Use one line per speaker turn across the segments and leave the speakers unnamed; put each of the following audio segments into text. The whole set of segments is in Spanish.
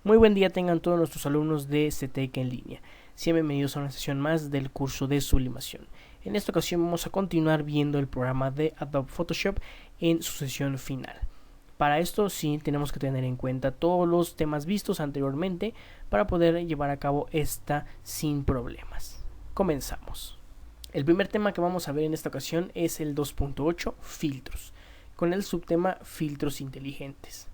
Muy buen día tengan todos nuestros alumnos de CTEC en línea. Sean bienvenidos a una sesión más del curso de sublimación. En esta ocasión vamos a continuar viendo el programa de Adobe Photoshop en su sesión final. Para esto sí tenemos que tener en cuenta todos los temas vistos anteriormente para poder llevar a cabo esta sin problemas. Comenzamos. El primer tema que vamos a ver en esta ocasión es el 2.8, filtros, con el subtema filtros inteligentes.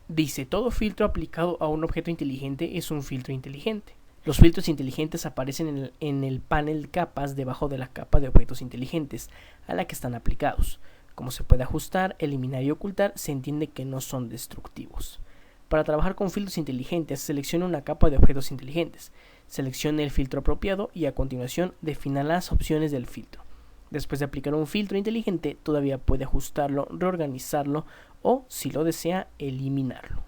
Dice, todo filtro aplicado a un objeto inteligente es un filtro inteligente. Los filtros inteligentes aparecen en el panel capas debajo de la capa de objetos inteligentes a la que están aplicados. Como se puede ajustar, eliminar y ocultar, se entiende que no son destructivos. Para trabajar con filtros inteligentes, seleccione una capa de objetos inteligentes. Seleccione el filtro apropiado y a continuación defina las opciones del filtro. Después de aplicar un filtro inteligente, todavía puede ajustarlo, reorganizarlo o, si lo desea, eliminarlo.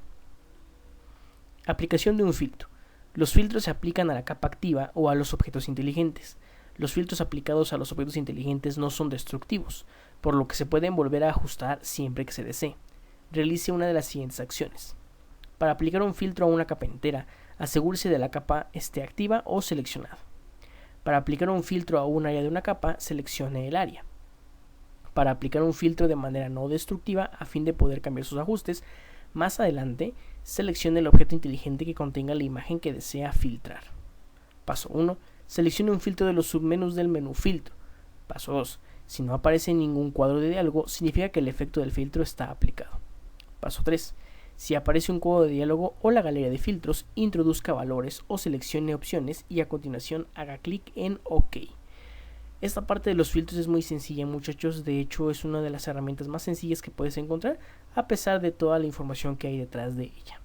Aplicación de un filtro. Los filtros se aplican a la capa activa o a los objetos inteligentes. Los filtros aplicados a los objetos inteligentes no son destructivos, por lo que se pueden volver a ajustar siempre que se desee. Realice una de las siguientes acciones. Para aplicar un filtro a una capa entera, asegúrese de la capa esté activa o seleccionada. Para aplicar un filtro a un área de una capa, seleccione el área. Para aplicar un filtro de manera no destructiva, a fin de poder cambiar sus ajustes, más adelante, seleccione el objeto inteligente que contenga la imagen que desea filtrar. Paso 1. Seleccione un filtro de los submenús del menú filtro. Paso 2. Si no aparece ningún cuadro de diálogo, significa que el efecto del filtro está aplicado. Paso 3. Si aparece un cuadro de diálogo o la galería de filtros, introduzca valores o seleccione opciones y a continuación haga clic en OK. Esta parte de los filtros es muy sencilla, muchachos. De hecho, es una de las herramientas más sencillas que puedes encontrar, a pesar de toda la información que hay detrás de ella.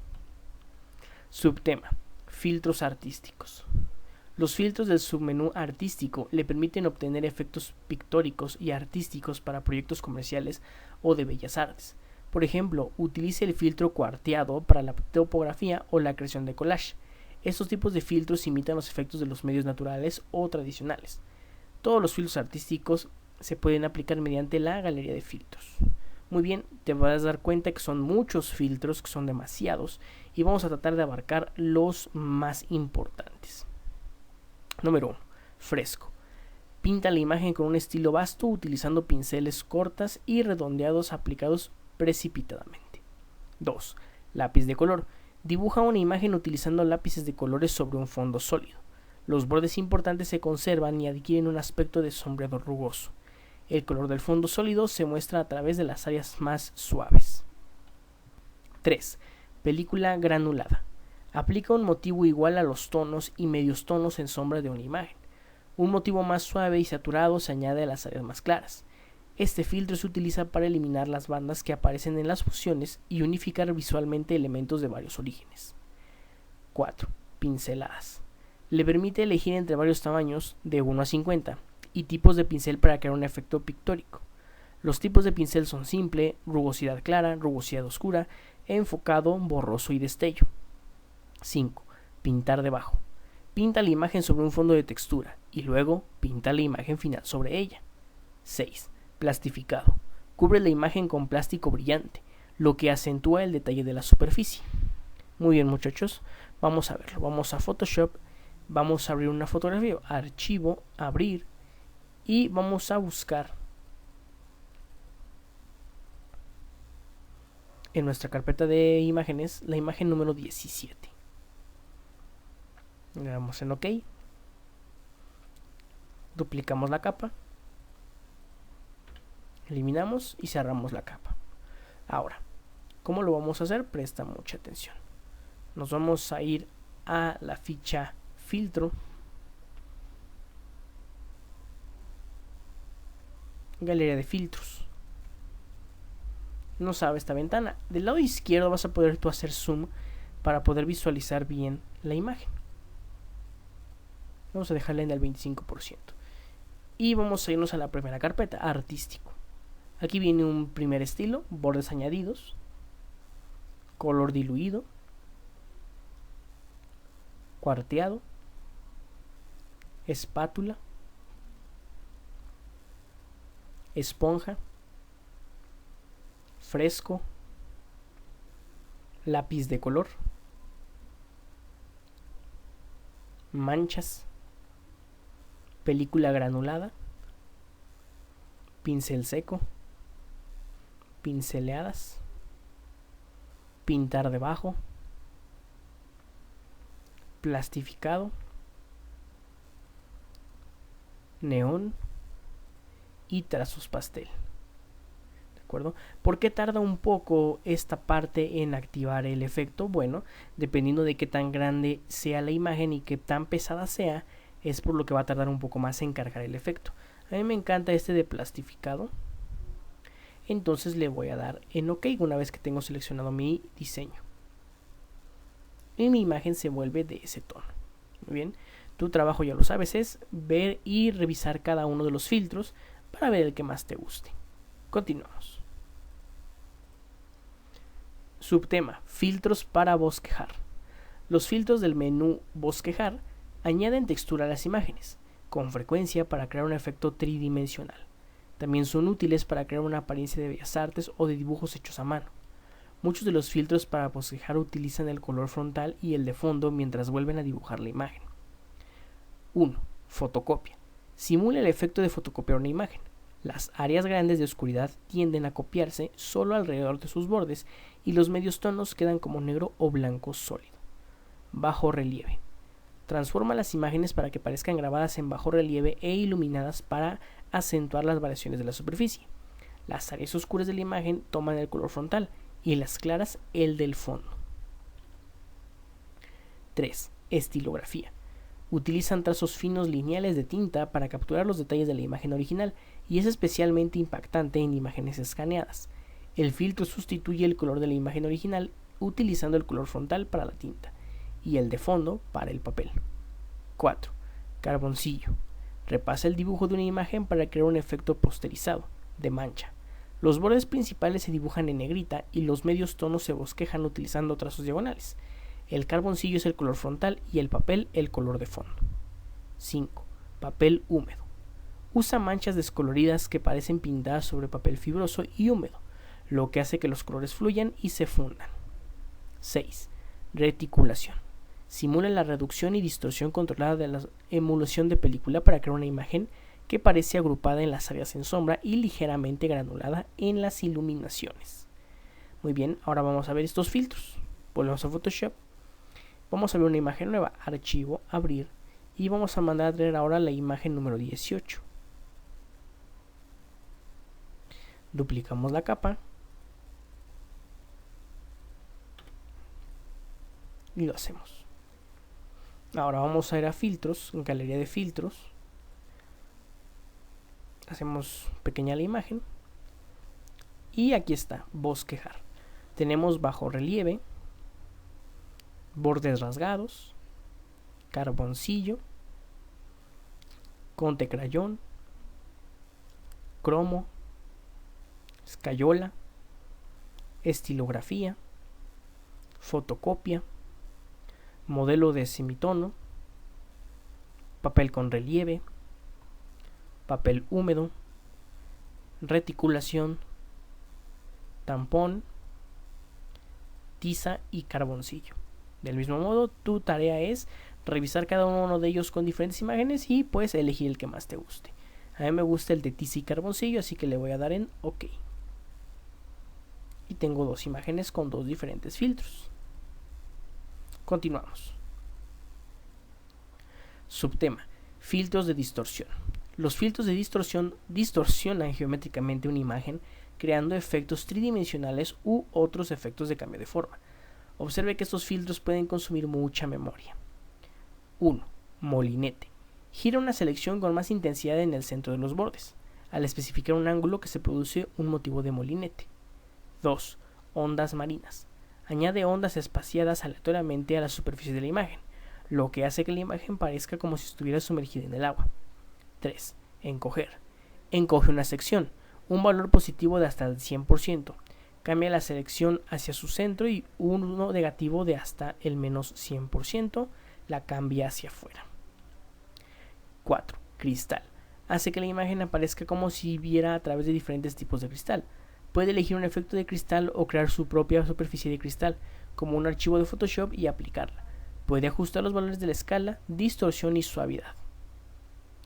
Subtema: filtros artísticos. Los filtros del submenú artístico le permiten obtener efectos pictóricos y artísticos para proyectos comerciales o de bellas artes. Por ejemplo, utilice el filtro cuarteado para la topografía o la creación de collage. Estos tipos de filtros imitan los efectos de los medios naturales o tradicionales. Todos los filtros artísticos se pueden aplicar mediante la galería de filtros. Muy bien, te vas a dar cuenta que son muchos filtros, que son demasiados, y vamos a tratar de abarcar los más importantes. Número 1. Fresco. Pinta la imagen con un estilo vasto utilizando pinceles cortas y redondeados aplicados precipitadamente. 2. Lápiz de color. Dibuja una imagen utilizando lápices de colores sobre un fondo sólido. Los bordes importantes se conservan y adquieren un aspecto de sombreado rugoso. El color del fondo sólido se muestra a través de las áreas más suaves. 3. Película granulada. Aplica un motivo igual a los tonos y medios tonos en sombra de una imagen. Un motivo más suave y saturado se añade a las áreas más claras. Este filtro se utiliza para eliminar las bandas que aparecen en las fusiones y unificar visualmente elementos de varios orígenes. 4. Pinceladas. Le permite elegir entre varios tamaños, de 1 a 50, y tipos de pincel para crear un efecto pictórico. Los tipos de pincel son simple, rugosidad clara, rugosidad oscura, enfocado, borroso y destello. 5. Pintar debajo. Pinta la imagen sobre un fondo de textura y luego pinta la imagen final sobre ella. 6. Plastificado. Cubre la imagen con plástico brillante, lo que acentúa el detalle de la superficie. Muy bien, muchachos, vamos a verlo. Vamos a Photoshop, vamos a abrir una fotografía, archivo, abrir, y vamos a buscar en nuestra carpeta de imágenes la imagen número 17. Le damos en OK. Duplicamos la capa. Eliminamos y cerramos la capa. Ahora, ¿cómo lo vamos a hacer? Presta mucha atención. Nos vamos a ir a la ficha filtro, galería de filtros. Nos abre esta ventana. Del lado izquierdo vas a poder tú hacer zoom para poder visualizar bien la imagen. Vamos a dejarla en el 25%. Y vamos a irnos a la primera carpeta, artístico. Aquí viene un primer estilo, bordes añadidos, color diluido, cuarteado, espátula, esponja, fresco, lápiz de color, manchas, película granulada, pincel seco, pinceleadas, pintar debajo, plastificado, neón y trazos pastel. ¿De acuerdo? ¿Por qué tarda un poco esta parte en activar el efecto? Bueno, dependiendo de qué tan grande sea la imagen y qué tan pesada sea, es por lo que va a tardar un poco más en cargar el efecto. A mí me encanta este de plastificado, entonces le voy a dar en OK una vez que tengo seleccionado mi diseño y mi imagen se vuelve de ese tono. Muy bien, tu trabajo, ya lo sabes, es ver y revisar cada uno de los filtros para ver el que más te guste. Continuamos. Subtema: filtros para bosquejar. Los filtros del menú bosquejar añaden textura a las imágenes, con frecuencia para crear un efecto tridimensional. También son útiles para crear una apariencia de bellas artes o de dibujos hechos a mano. Muchos de los filtros para bosquejar utilizan el color frontal y el de fondo mientras vuelven a dibujar la imagen. 1. Fotocopia. Simula el efecto de fotocopiar una imagen. Las áreas grandes de oscuridad tienden a copiarse solo alrededor de sus bordes y los medios tonos quedan como negro o blanco sólido. Bajo relieve. Transforma las imágenes para que parezcan grabadas en bajo relieve e iluminadas para acentuar las variaciones de la superficie. Las áreas oscuras de la imagen toman el color frontal y las claras el del fondo. 3. Estilografía. Utilizan trazos finos lineales de tinta para capturar los detalles de la imagen original y es especialmente impactante en imágenes escaneadas. El filtro sustituye el color de la imagen original utilizando el color frontal para la tinta y el de fondo para el papel. 4. Carboncillo. Repasa el dibujo de una imagen para crear un efecto posterizado, de mancha. Los bordes principales se dibujan en negrita y los medios tonos se bosquejan utilizando trazos diagonales. El carboncillo es el color frontal y el papel el color de fondo. 5. Papel húmedo. Usa manchas descoloridas que parecen pintadas sobre papel fibroso y húmedo, lo que hace que los colores fluyan y se fundan. 6. Reticulación. Simula la reducción y distorsión controlada de la emulación de película para crear una imagen que parece agrupada en las áreas en sombra y ligeramente granulada en las iluminaciones. Muy bien, ahora vamos a ver estos filtros. Volvemos a Photoshop. Vamos a ver una imagen nueva. Archivo, abrir. Y vamos a mandar a traer ahora la imagen número 18. Duplicamos la capa. Y lo hacemos. Ahora vamos a ir a filtros, en galería de filtros. Hacemos pequeña la imagen. Y aquí está, bosquejar. Tenemos bajo relieve, bordes rasgados, carboncillo, conte crayón, cromo, escayola, estilografía, fotocopia, modelo de semitono, papel con relieve, papel húmedo, reticulación, tampón, tiza y carboncillo. Del mismo modo, tu tarea es revisar cada uno de ellos con diferentes imágenes y pues elegir el que más te guste. A mí me gusta el de tiza y carboncillo, así que le voy a dar en OK. Y tengo dos imágenes con dos diferentes filtros. Continuamos. Subtema: filtros de distorsión. Los filtros de distorsión distorsionan geométricamente una imagen creando efectos tridimensionales u otros efectos de cambio de forma. Observe que estos filtros pueden consumir mucha memoria. 1. Molinete. Gira una selección con más intensidad en el centro de los bordes, al especificar un ángulo que se produce un motivo de molinete. 2. Ondas marinas. Añade ondas espaciadas aleatoriamente a la superficie de la imagen, lo que hace que la imagen parezca como si estuviera sumergida en el agua. 3. Encoger. Encoge una sección, un valor positivo de hasta el 100%. Cambia la selección hacia su centro y uno negativo de hasta el menos 100%, la cambia hacia afuera. 4. Cristal. Hace que la imagen aparezca como si viera a través de diferentes tipos de cristal. Puede elegir un efecto de cristal o crear su propia superficie de cristal, como un archivo de Photoshop y aplicarla. Puede ajustar los valores de la escala, distorsión y suavidad.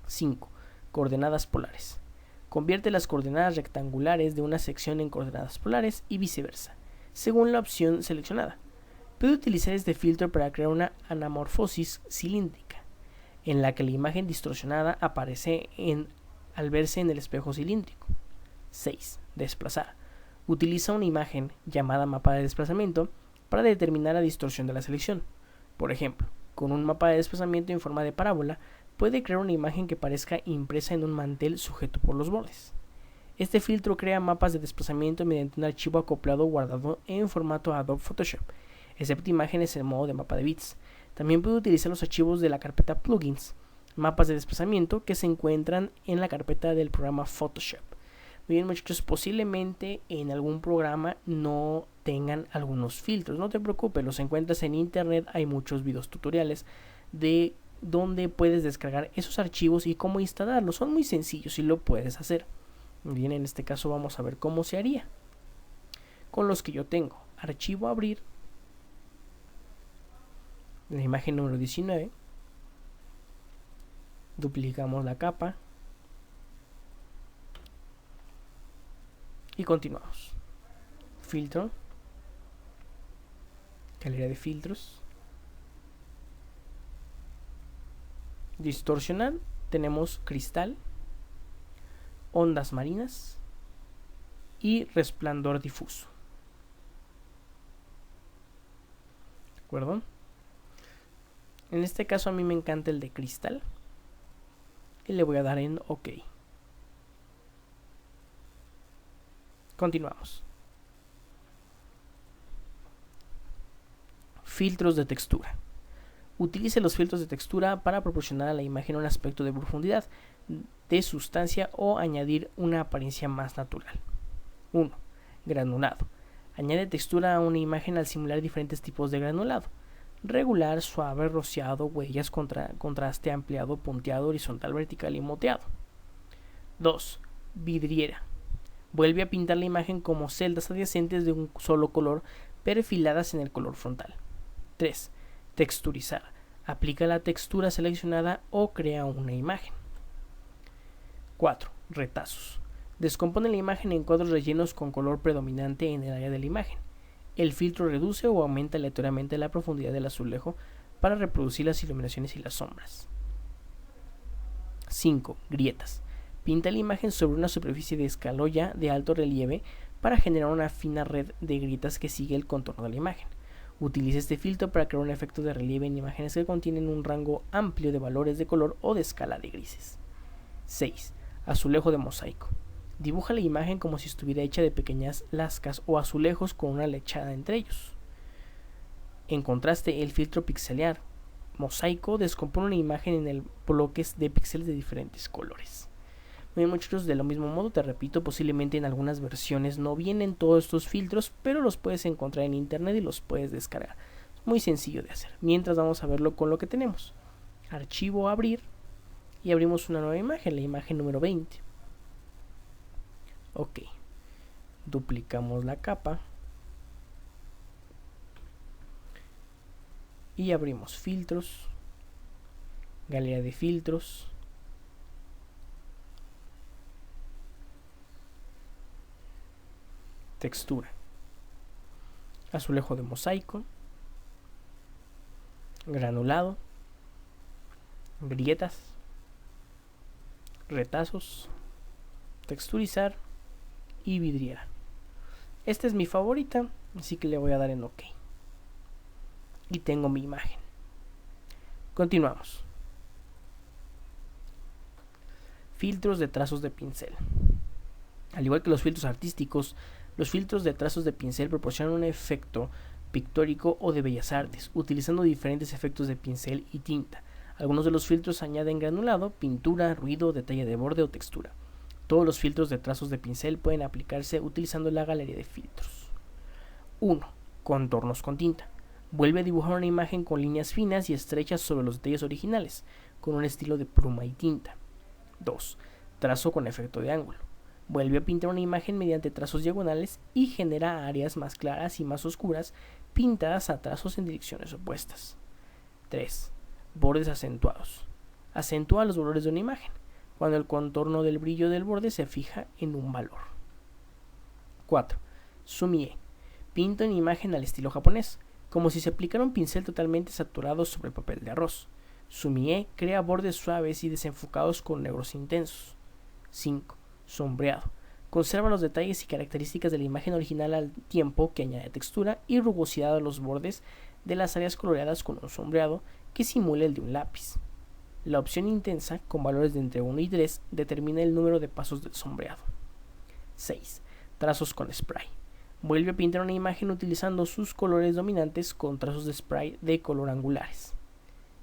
5. Coordenadas polares. Convierte las coordenadas rectangulares de una sección en coordenadas polares y viceversa, según la opción seleccionada. Puede utilizar este filtro para crear una anamorfosis cilíndrica, en la que la imagen distorsionada aparece al verse en el espejo cilíndrico. 6. Desplazar. Utiliza una imagen llamada mapa de desplazamiento para determinar la distorsión de la selección. Por ejemplo, con un mapa de desplazamiento en forma de parábola, puede crear una imagen que parezca impresa en un mantel sujeto por los bordes. Este filtro crea mapas de desplazamiento mediante un archivo acoplado guardado en formato Adobe Photoshop, excepto imágenes en modo de mapa de bits. También puede utilizar los archivos de la carpeta Plugins, mapas de desplazamiento que se encuentran en la carpeta del programa Photoshop. Muy bien, muchachos, posiblemente en algún programa no tengan algunos filtros. No te preocupes, los encuentras en internet. Hay muchos videos tutoriales de donde puedes descargar esos archivos y cómo instalarlos. Son muy sencillos y lo puedes hacer. Bien, en este caso vamos a ver cómo se haría con los que yo tengo. Archivo, abrir, la imagen número 19, duplicamos la capa y continuamos. Filtro, galería de filtros, distorsionar, tenemos cristal, ondas marinas y resplandor difuso. ¿De acuerdo? En este caso a mí me encanta el de cristal y le voy a dar en OK. Continuamos. Filtros de textura. Utilice los filtros de textura para proporcionar a la imagen un aspecto de profundidad, de sustancia o añadir una apariencia más natural. 1. Granulado. Añade textura a una imagen al simular diferentes tipos de granulado: regular, suave, rociado, huellas, contraste, ampliado, punteado, horizontal, vertical y moteado. 2. Vidriera. Vuelve a pintar la imagen como celdas adyacentes de un solo color perfiladas en el color frontal. 3. Texturizar. Aplica la textura seleccionada o crea una imagen. 4. Retazos. Descompone la imagen en cuadros rellenos con color predominante en el área de la imagen. El filtro reduce o aumenta aleatoriamente la profundidad del azulejo para reproducir las iluminaciones y las sombras. 5. Grietas. Pinta la imagen sobre una superficie de escaloya de alto relieve para generar una fina red de grietas que sigue el contorno de la imagen. Utiliza este filtro para crear un efecto de relieve en imágenes que contienen un rango amplio de valores de color o de escala de grises. 6. Azulejo de mosaico. Dibuja la imagen como si estuviera hecha de pequeñas lascas o azulejos con una lechada entre ellos. En contraste, el filtro pixelear mosaico descompone una imagen en bloques de píxeles de diferentes colores. Muy bien, muchachos, de lo mismo modo, te repito, posiblemente en algunas versiones no vienen todos estos filtros, pero los puedes encontrar en internet y los puedes descargar. Es muy sencillo de hacer. Mientras vamos a verlo con lo que tenemos. Archivo, abrir, y abrimos una nueva imagen, la imagen número 20. Ok, duplicamos la capa y abrimos filtros, galería de filtros, textura, azulejo de mosaico, granulado, grietas, retazos, texturizar y vidriera. Esta es mi favorita, así que le voy a dar en OK. Y tengo mi imagen. Continuamos. Filtros de trazos de pincel. Al igual que los filtros artísticos, los filtros de trazos de pincel proporcionan un efecto pictórico o de bellas artes, utilizando diferentes efectos de pincel y tinta. Algunos de los filtros añaden granulado, pintura, ruido, detalle de borde o textura. Todos los filtros de trazos de pincel pueden aplicarse utilizando la galería de filtros. 1. Contornos con tinta. Vuelve a dibujar una imagen con líneas finas y estrechas sobre los detalles originales, con un estilo de pluma y tinta. 2. Trazo con efecto de ángulo. Vuelve a pintar una imagen mediante trazos diagonales y genera áreas más claras y más oscuras pintadas a trazos en direcciones opuestas. 3. Bordes acentuados. Acentúa los valores de una imagen, cuando el contorno del brillo del borde se fija en un valor. 4. Sumie. Pinta una imagen al estilo japonés, como si se aplicara un pincel totalmente saturado sobre papel de arroz. Sumie crea bordes suaves y desenfocados con negros intensos. 5. Sombreado. Conserva los detalles y características de la imagen original al tiempo que añade textura y rugosidad a los bordes de las áreas coloreadas con un sombreado que simula el de un lápiz. La opción intensa, con valores de entre 1 y 3, determina el número de pasos del sombreado. 6. Trazos con spray. Vuelve a pintar una imagen utilizando sus colores dominantes con trazos de spray de color angulares.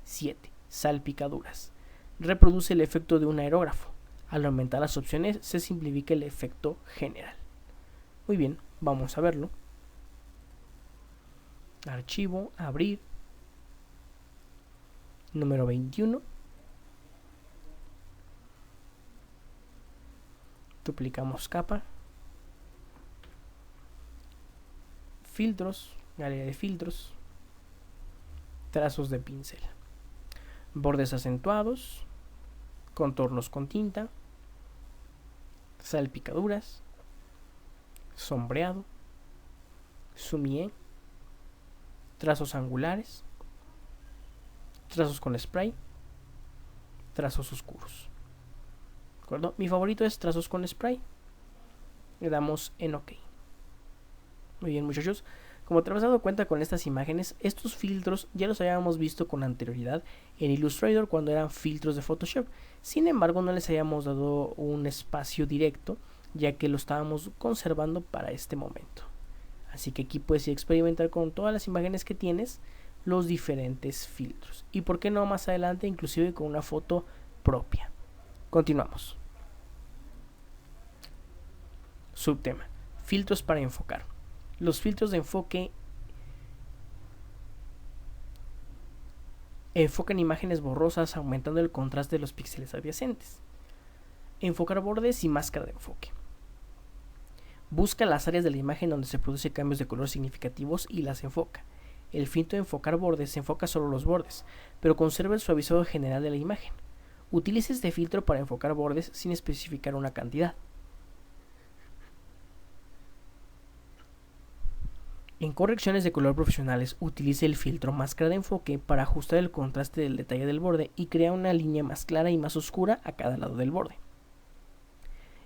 7. Salpicaduras. Reproduce el efecto de un aerógrafo. Al aumentar las opciones se simplifica el efecto general. Muy bien, vamos a verlo. Archivo, abrir. Número 21. Duplicamos capa. Filtros, galería de filtros. Trazos de pincel. Bordes acentuados. Contornos con tinta. Salpicaduras. Sombreado. Sumie. Trazos angulares. Trazos con spray. Trazos oscuros. ¿De acuerdo? Mi favorito es trazos con spray. Le damos en OK. Muy bien, muchachos. Como te habrás dado cuenta con estas imágenes, estos filtros ya los habíamos visto con anterioridad en Illustrator cuando eran filtros de Photoshop. Sin embargo, no les habíamos dado un espacio directo, ya que lo estábamos conservando para este momento. Así que aquí puedes experimentar con todas las imágenes que tienes los diferentes filtros. Y por qué no más adelante, inclusive con una foto propia. Continuamos. Subtema. Filtros para enfocar. Los filtros de enfoque enfocan imágenes borrosas aumentando el contraste de los píxeles adyacentes. Enfocar bordes y máscara de enfoque. Busca las áreas de la imagen donde se producen cambios de color significativos y las enfoca. El filtro de enfocar bordes enfoca solo los bordes, pero conserva el suavizado general de la imagen. Utiliza este filtro para enfocar bordes sin especificar una cantidad. En correcciones de color profesionales, utilice el filtro máscara de enfoque para ajustar el contraste del detalle del borde y crea una línea más clara y más oscura a cada lado del borde.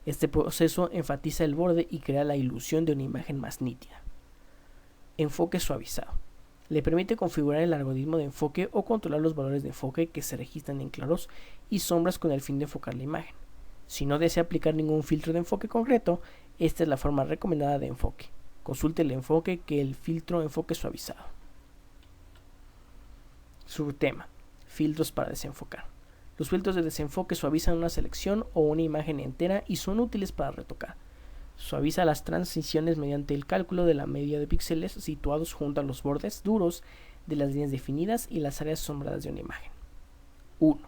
Este proceso enfatiza el borde y crea la ilusión de una imagen más nítida. Enfoque suavizado. Le permite configurar el algoritmo de enfoque o controlar los valores de enfoque que se registran en claros y sombras con el fin de enfocar la imagen. Si no desea aplicar ningún filtro de enfoque concreto, esta es la forma recomendada de enfoque. Consulte el enfoque que el filtro enfoque suavizado. Subtema. Filtros para desenfocar. Los filtros de desenfoque suavizan una selección o una imagen entera y son útiles para retocar. Suaviza las transiciones mediante el cálculo de la media de píxeles situados junto a los bordes duros de las líneas definidas y las áreas sombradas de una imagen. 1.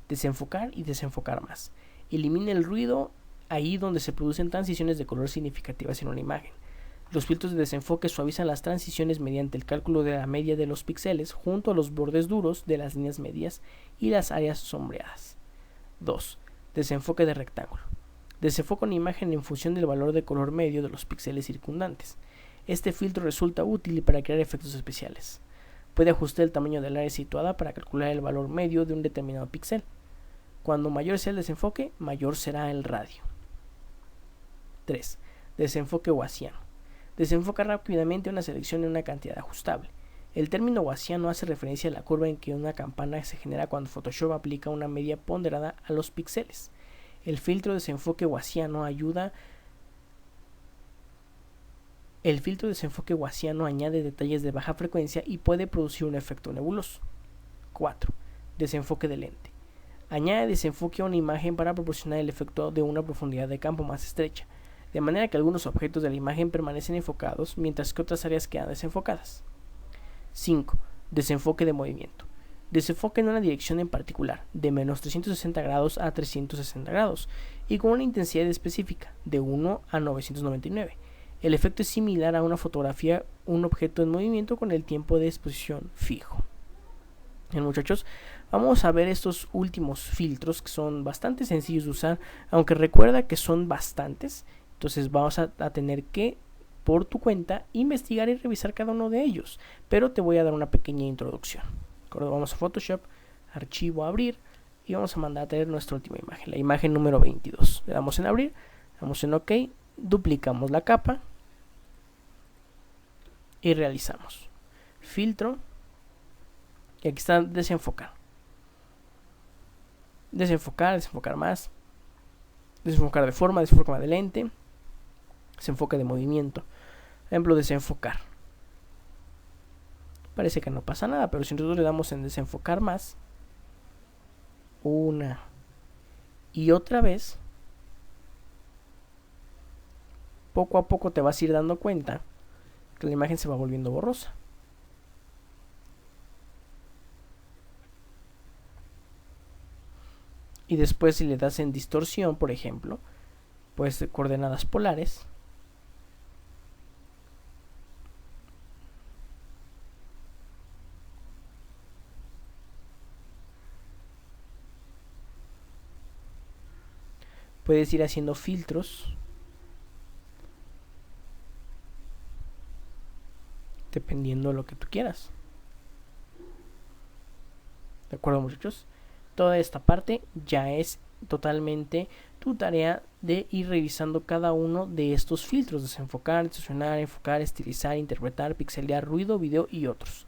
Desenfocar y desenfocar más. Elimina el ruido ahí donde se producen transiciones de color significativas en una imagen. Los filtros de desenfoque suavizan las transiciones mediante el cálculo de la media de los píxeles junto a los bordes duros de las líneas medias y las áreas sombreadas. 2. Desenfoque de rectángulo. Desenfoca una imagen en función del valor de color medio de los píxeles circundantes. Este filtro resulta útil para crear efectos especiales. Puede ajustar el tamaño del área situada para calcular el valor medio de un determinado píxel. Cuando mayor sea el desenfoque, mayor será el radio. 3. Desenfoque gaussiano. Desenfoca rápidamente una selección en una cantidad ajustable. El término gaussiano hace referencia a la curva en que una campana se genera cuando Photoshop aplica una media ponderada a los píxeles. El filtro de desenfoque gaussiano añade detalles de baja frecuencia y puede producir un efecto nebuloso. 4. Desenfoque de lente. Añade desenfoque a una imagen para proporcionar el efecto de una profundidad de campo más estrecha, de manera que algunos objetos de la imagen permanecen enfocados mientras que otras áreas quedan desenfocadas. 5. Desenfoque de movimiento. Desenfoque en una dirección en particular, de menos 360 grados a 360 grados, y con una intensidad específica, de 1 a 999. El efecto es similar a una fotografía, un objeto en movimiento con el tiempo de exposición fijo. Bien, muchachos, vamos a ver estos últimos filtros que son bastante sencillos de usar, aunque recuerda que son bastantes. Entonces vamos a tener que, por tu cuenta, investigar y revisar cada uno de ellos, pero te voy a dar una pequeña introducción. ¿De acuerdo? Vamos a Photoshop, archivo, abrir, y vamos a mandar a traer nuestra última imagen, la imagen número 22. Le damos en abrir, damos en OK, duplicamos la capa y realizamos filtro, y aquí está desenfocar, desenfocar más, desenfocar de forma, desenfocar de lente, desenfoque de movimiento. Ejemplo, desenfocar. Parece que no pasa nada, pero si nosotros le damos en desenfocar más, una y otra vez, poco a poco te vas a ir dando cuenta que la imagen se va volviendo borrosa. Y después, si le das en distorsión, por ejemplo, pues coordenadas polares, puedes ir haciendo filtros dependiendo de lo que tú quieras. ¿De acuerdo, muchachos? Toda esta parte ya es totalmente tu tarea de ir revisando cada uno de estos filtros: desenfocar, distorsionar, enfocar, estilizar, interpretar, pixelear, ruido, video y otros.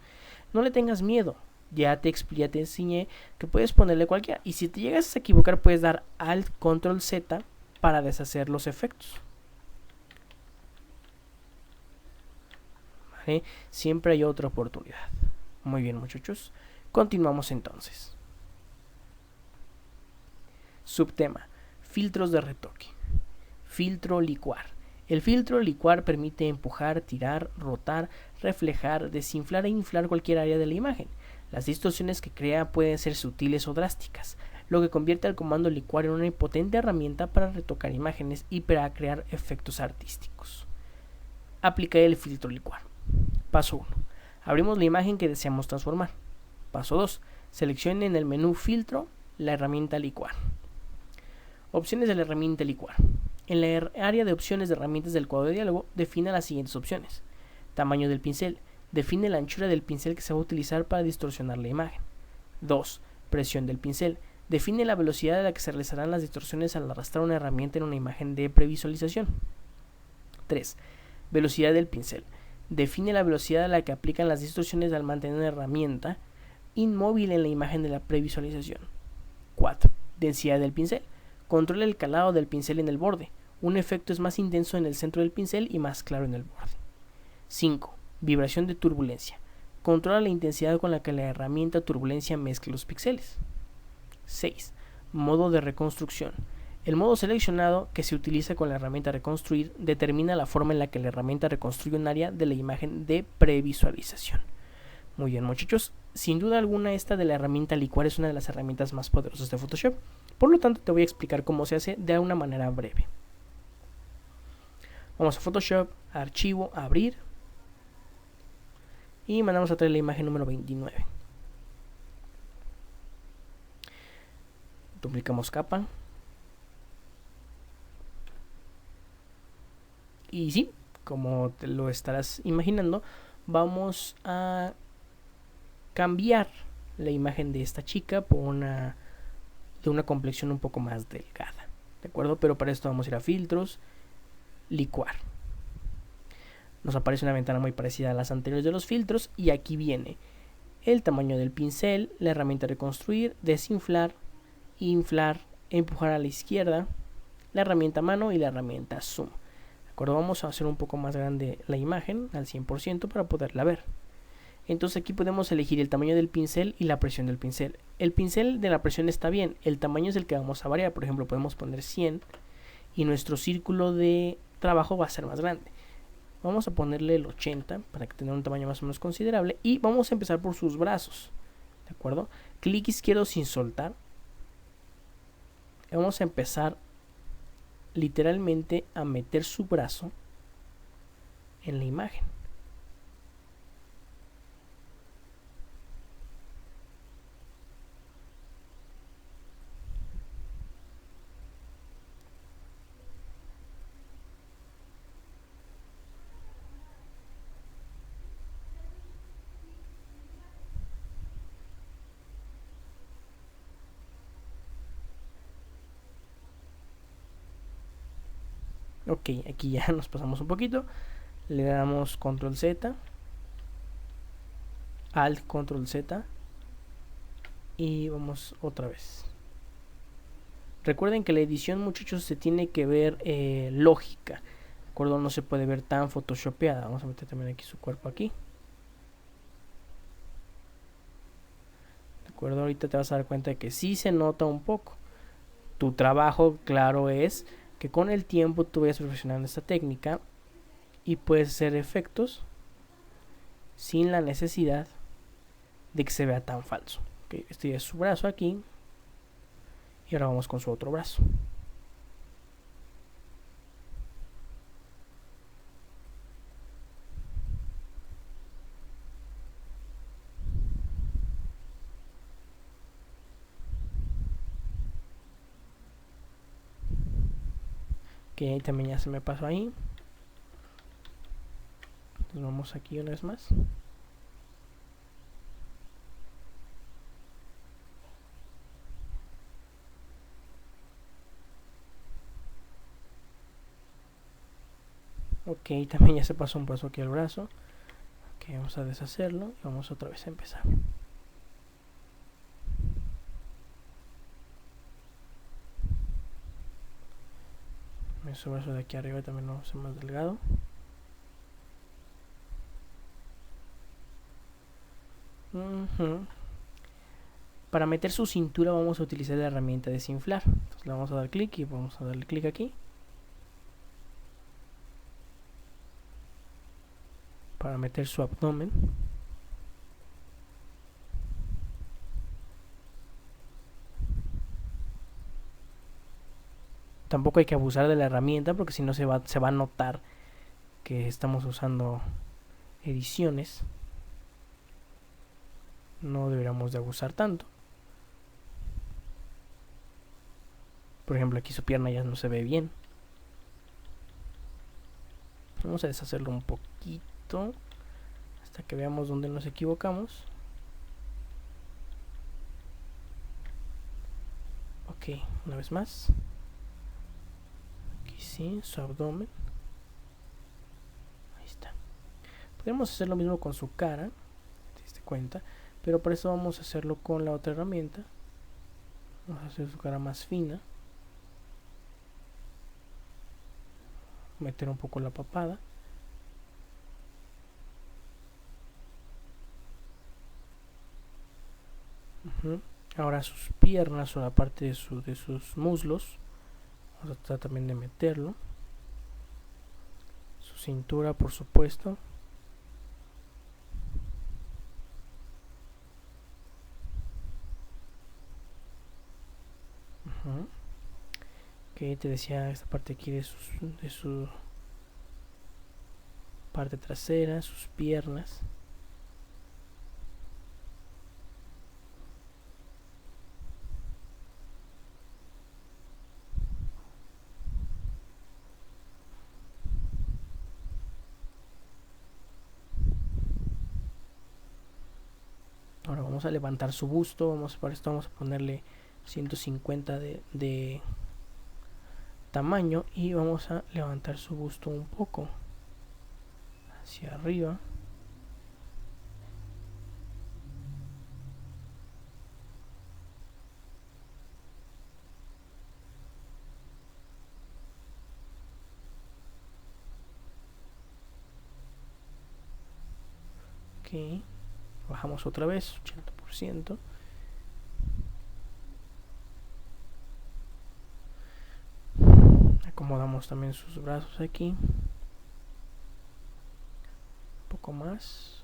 No le tengas miedo, ya te enseñé que puedes ponerle cualquiera, y si te llegas a equivocar puedes dar Alt Control Z para deshacer los efectos. ¿Vale? Siempre hay otra oportunidad. Muy bien, muchachos, continuamos entonces. Subtema: filtros de retoque. Filtro licuar. El filtro licuar permite empujar, tirar, rotar, reflejar, desinflar e inflar cualquier área de la imagen. Las distorsiones que crea pueden ser sutiles o drásticas, lo que convierte al comando licuar en una potente herramienta para retocar imágenes y para crear efectos artísticos. Aplicar el filtro licuar. Paso 1. Abrimos la imagen que deseamos transformar. Paso 2. Seleccione en el menú filtro la herramienta licuar. Opciones de la herramienta licuar. En la área de opciones de herramientas del cuadro de diálogo, define las siguientes opciones. Tamaño del pincel. Define la anchura del pincel que se va a utilizar para distorsionar la imagen. 2. Presión del pincel. Define la velocidad a la que se realizarán las distorsiones al arrastrar una herramienta en una imagen de previsualización. 3. Velocidad del pincel. Define la velocidad a la que aplican las distorsiones al mantener una herramienta inmóvil en la imagen de la previsualización. 4. Densidad del pincel. Controla el calado del pincel en el borde. Un efecto es más intenso en el centro del pincel y más claro en el borde. 5. Vibración de turbulencia. Controla la intensidad con la que la herramienta turbulencia mezcla los píxeles. 6. Modo de reconstrucción. El modo seleccionado que se utiliza con la herramienta reconstruir determina la forma en la que la herramienta reconstruye un área de la imagen de previsualización. Muy bien, muchachos, sin duda alguna esta de la herramienta licuar es una de las herramientas más poderosas de Photoshop. Por lo tanto, te voy a explicar cómo se hace de una manera breve. Vamos a Photoshop, archivo, abrir, y mandamos a traer la imagen número 29. Duplicamos capa. Y sí, como te lo estarás imaginando, vamos a cambiar la imagen de esta chica por una complexión un poco más delgada, ¿de acuerdo? Pero para esto vamos a ir a filtros, licuar. Nos aparece una ventana muy parecida a las anteriores de los filtros, y aquí viene el tamaño del pincel, la herramienta reconstruir, desinflar, inflar, empujar a la izquierda, la herramienta mano y la herramienta zoom. ¿De acuerdo? Vamos a hacer un poco más grande la imagen al 100% para poderla ver. Entonces aquí podemos elegir el tamaño del pincel y la presión del pincel. El pincel de la presión está bien, el tamaño es el que vamos a variar. Por ejemplo, podemos poner 100 y nuestro círculo de trabajo va a ser más grande. Vamos a ponerle el 80 para que tenga un tamaño más o menos considerable, y vamos a empezar por sus brazos, ¿de acuerdo? Clic izquierdo sin soltar. Vamos a empezar literalmente a meter su brazo en la imagen. Ok, aquí ya nos pasamos un poquito. Le damos control Z, alt control Z y vamos otra vez. Recuerden que la edición, muchachos, se tiene que ver lógica. ¿De acuerdo? No se puede ver tan photoshopeada. Vamos a meter también aquí su cuerpo aquí. ¿De acuerdo? Ahorita te vas a dar cuenta de que sí se nota un poco. Tu trabajo, claro, es que con el tiempo tú vayas perfeccionando esta técnica y puedes hacer efectos sin la necesidad de que se vea tan falso. Okay, este es su brazo aquí. Y ahora vamos con su otro brazo. Que ahí también ya se me pasó ahí. Entonces vamos aquí una vez más. Ok, también ya se pasó un paso aquí al brazo. Ok, vamos a deshacerlo y vamos otra vez a empezar. Ese brazo de aquí arriba también lo vamos a hacer más delgado. Para meter su cintura vamos a utilizar la herramienta desinflar. Entonces le vamos a dar clic y vamos a darle clic aquí. Para meter su abdomen. Tampoco hay que abusar de la herramienta porque si no se va a notar que estamos usando ediciones. No deberíamos de abusar tanto. Por ejemplo, aquí su pierna ya no se ve bien. Vamos a deshacerlo un poquito hasta que veamos dónde nos equivocamos. Ok, una vez más. Aquí sí, su abdomen. Ahí está. Podemos hacer lo mismo con su cara, si te diste cuenta, pero por eso vamos a hacerlo con la otra herramienta. Vamos a hacer su cara más fina. Meter un poco la papada. Ahora sus piernas o la parte de sus muslos. Vamos a tratar también de meterlo. Su cintura, por supuesto. Que te decía esta parte aquí de su parte trasera, sus piernas. Ahora vamos a levantar su busto. Para esto vamos a ponerle 150 de tamaño y vamos a levantar su busto un poco hacia arriba. Ok, bajamos otra vez 80%. Acomodamos también sus brazos aquí un poco más.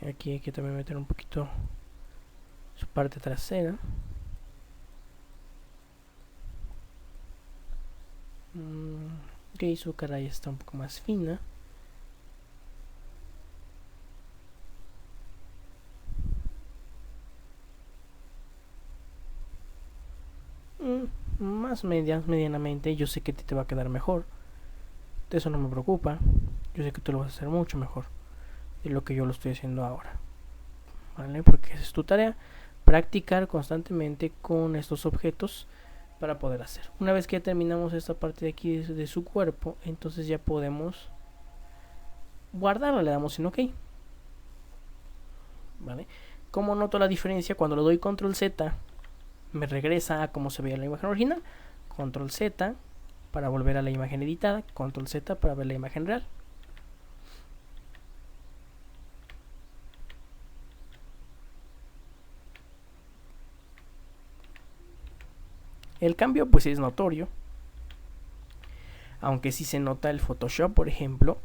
Aquí hay que también meter un poquito su parte trasera. Ok, su cara ya está un poco más fina. Más medianamente. Yo sé que a ti te va a quedar mejor. De eso no me preocupa. Yo sé que tú lo vas a hacer mucho mejor de lo que yo lo estoy haciendo ahora, ¿vale? Porque esa es tu tarea, practicar constantemente con estos objetos para poder hacer. Una vez que ya terminamos esta parte de aquí de su cuerpo, entonces ya podemos guardarla, le damos en OK, ¿vale? ¿Cómo noto la diferencia? Cuando le doy control Z me regresa a cómo se veía la imagen original, control Z para volver a la imagen editada, control Z para ver la imagen real. El cambio pues es notorio, aunque sí se nota el Photoshop, por ejemplo,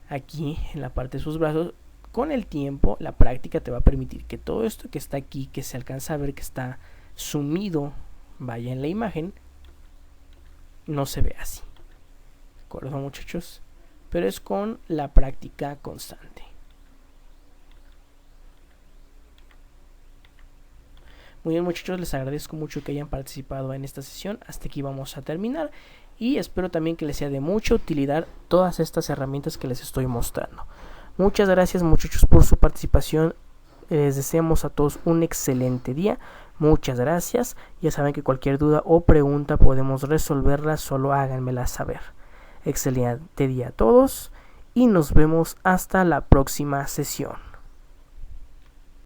aquí en la parte de sus brazos. Con el tiempo, la práctica te va a permitir que todo esto que está aquí, que se alcanza a ver que está sumido, vaya en la imagen, no se ve así. ¿De acuerdo, muchachos? Pero es con la práctica constante. Muy bien, muchachos, les agradezco mucho que hayan participado en esta sesión. Hasta aquí vamos a terminar y espero también que les sea de mucha utilidad todas estas herramientas que les estoy mostrando. Muchas gracias, muchachos, por su participación. Les deseamos a todos un excelente día. Muchas gracias. Ya saben que cualquier duda o pregunta podemos resolverla, solo háganmela saber. Excelente día a todos y nos vemos hasta la próxima sesión.